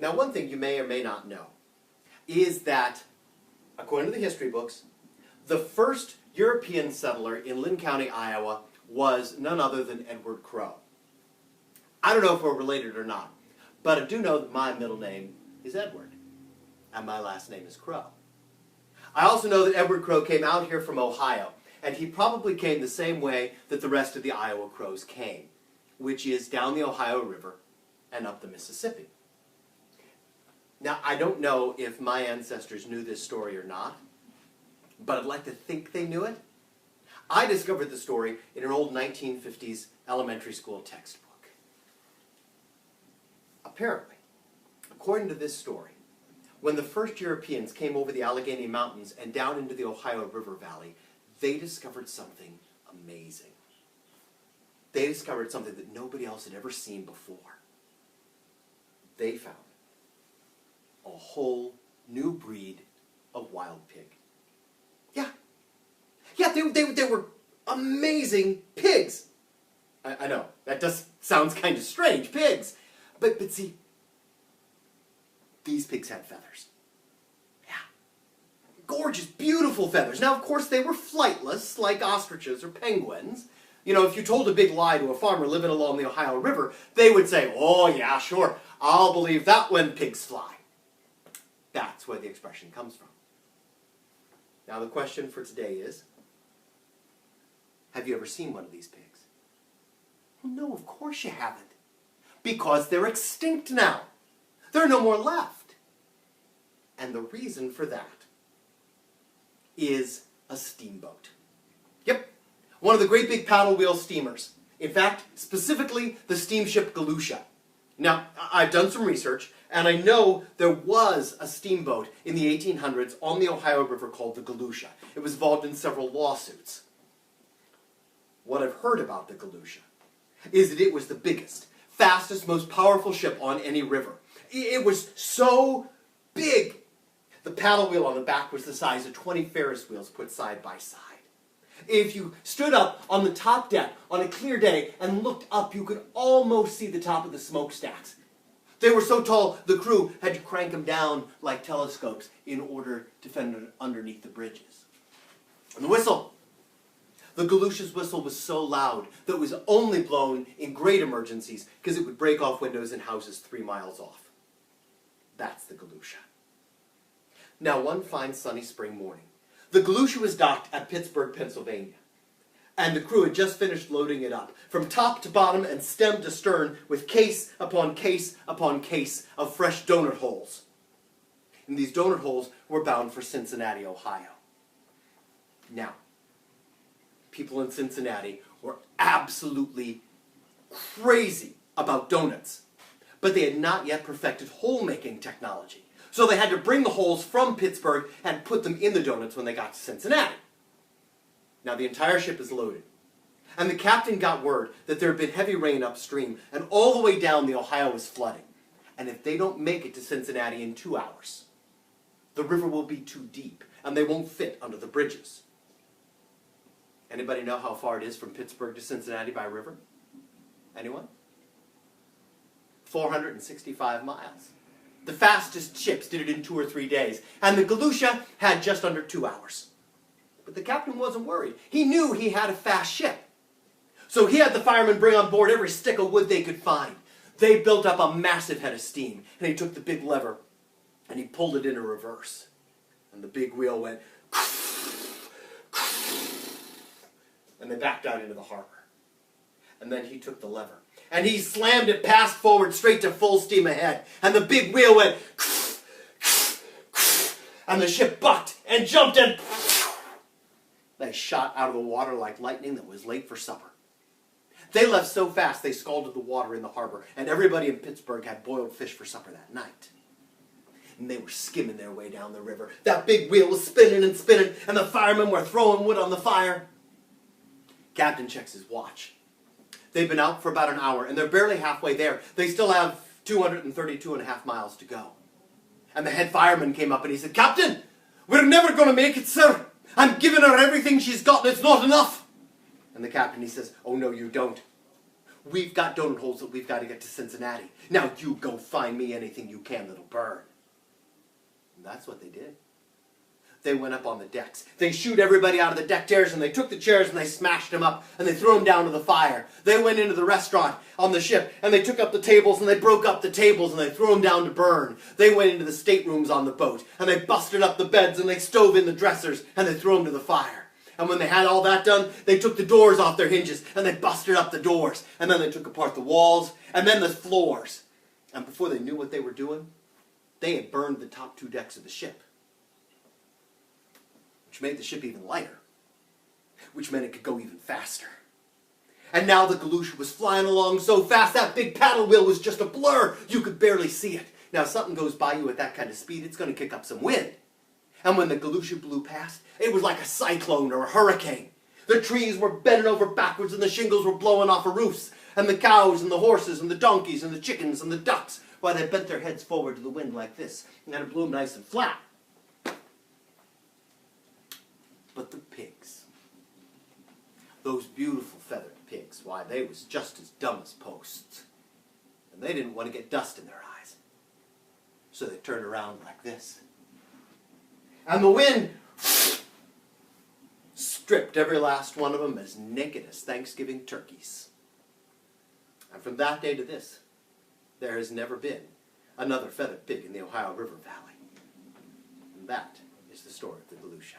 Now, one thing you may or may not know is that, according to the history books, the first European settler in Lynn County, Iowa, was none other than Edward Crow. I don't know if we're related or not, but I do know that my middle name is Edward, and my last name is Crow. I also know that Edward Crow came out here from Ohio, and he probably came the same way that the rest of the Iowa Crows came, which is down the Ohio River and up the Mississippi. Now, I don't know if my ancestors knew this story or not, but I'd like to think they knew it. I discovered the story in an old 1950s elementary school textbook. Apparently, according to this story, when the first Europeans came over the Allegheny Mountains and down into the Ohio River Valley, they discovered something amazing. They discovered something that nobody else had ever seen before. They found a whole new breed of wild pig. Yeah, they were amazing pigs. I know, that just sounds kind of strange, pigs. But see, these pigs had feathers. Yeah. Gorgeous, beautiful feathers. Now, of course, they were flightless, like ostriches or penguins. You know, if you told a big lie to a farmer living along the Ohio River, they would say, oh, yeah, sure, I'll believe that when pigs fly. That's where the expression comes from. Now, the question for today is, have you ever seen one of these pigs? Well, no, of course you haven't. Because they're extinct now. There are no more left. And the reason for that is a steamboat. Yep, one of the great big paddle wheel steamers. In fact, specifically the steamship Galusha. Now, I've done some research, and I know there was a steamboat in the 1800s on the Ohio River called the Galusha. It was involved in several lawsuits. What I've heard about the Galusha is that it was the biggest, fastest, most powerful ship on any river. It was so big. The paddle wheel on the back was the size of 20 Ferris wheels put side by side. If you stood up on the top deck on a clear day and looked up, you could almost see the top of the smokestacks. They were so tall, the crew had to crank them down like telescopes in order to fend underneath the bridges. And the whistle. The Galusha's whistle was so loud that it was only blown in great emergencies because it would break off windows in houses 3 miles off. That's the Galusha. Now, one fine sunny spring morning, the Galusha was docked at Pittsburgh, Pennsylvania, and the crew had just finished loading it up, from top to bottom and stem to stern, with case upon case upon case of fresh donut holes. And these donut holes were bound for Cincinnati, Ohio. Now, people in Cincinnati were absolutely crazy about donuts, but they had not yet perfected hole-making technology. So they had to bring the holes from Pittsburgh and put them in the donuts when they got to Cincinnati. Now the entire ship is loaded, and the captain got word that there had been heavy rain upstream, and all the way down the Ohio was flooding. And if they don't make it to Cincinnati in 2 hours, the river will be too deep, and they won't fit under the bridges. Anybody know how far it is from Pittsburgh to Cincinnati by river? Anyone? 465 miles. The fastest ships did it in 2 or 3 days, and the Galusha had just under 2 hours. But the captain wasn't worried. He knew he had a fast ship. So he had the firemen bring on board every stick of wood they could find. They built up a massive head of steam, and he took the big lever, and he pulled it into reverse. And the big wheel went, and they backed out into the harbor. And then he took the lever, and he slammed it past forward straight to full steam ahead. And the big wheel went, and the ship bucked and jumped and they shot out of the water like lightning that was late for supper. They left so fast they scalded the water in the harbor, and everybody in Pittsburgh had boiled fish for supper that night. And they were skimming their way down the river. That big wheel was spinning and spinning, and the firemen were throwing wood on the fire. Captain checks his watch. They've been out for about an hour, and they're barely halfway there. They still have 232.5 miles to go. And the head fireman came up and he said, "Captain, we're never going to make it, sir. I'm giving her everything she's got, and it's not enough." And the captain, he says, "Oh, no, you don't. We've got donut holes that we've got to get to Cincinnati. Now you go find me anything you can that'll burn. And that's what they did. They went up on the decks. They shooed everybody out of the deck chairs, and they took the chairs and they smashed them up, and they threw them down to the fire. They went into the restaurant on the ship, and they took up the tables, and they broke up the tables, and they threw them down to burn. They went into the staterooms on the boat, and they busted up the beds, and they stove in the dressers, and they threw them to the fire. And when they had all that done, they took the doors off their hinges, and they busted up the doors, and then they took apart the walls, and then the floors. And before they knew what they were doing, they had burned the top 2 decks of the ship, which made the ship even lighter, which meant it could go even faster. And now the Galusha was flying along so fast, that big paddle wheel was just a blur. You could barely see it. Now, if something goes by you at that kind of speed, it's going to kick up some wind. And when the Galusha blew past, it was like a cyclone or a hurricane. The trees were bending over backwards, and the shingles were blowing off of roofs. And the cows and the horses and the donkeys and the chickens and the ducks, why, they bent their heads forward to the wind like this, and it blew them nice and flat. But the pigs, those beautiful feathered pigs, why, they was just as dumb as posts. And they didn't want to get dust in their eyes. So they turned around like this. And the wind stripped every last one of them as naked as Thanksgiving turkeys. And from that day to this, there has never been another feathered pig in the Ohio River Valley. And that is the story of the Galusha.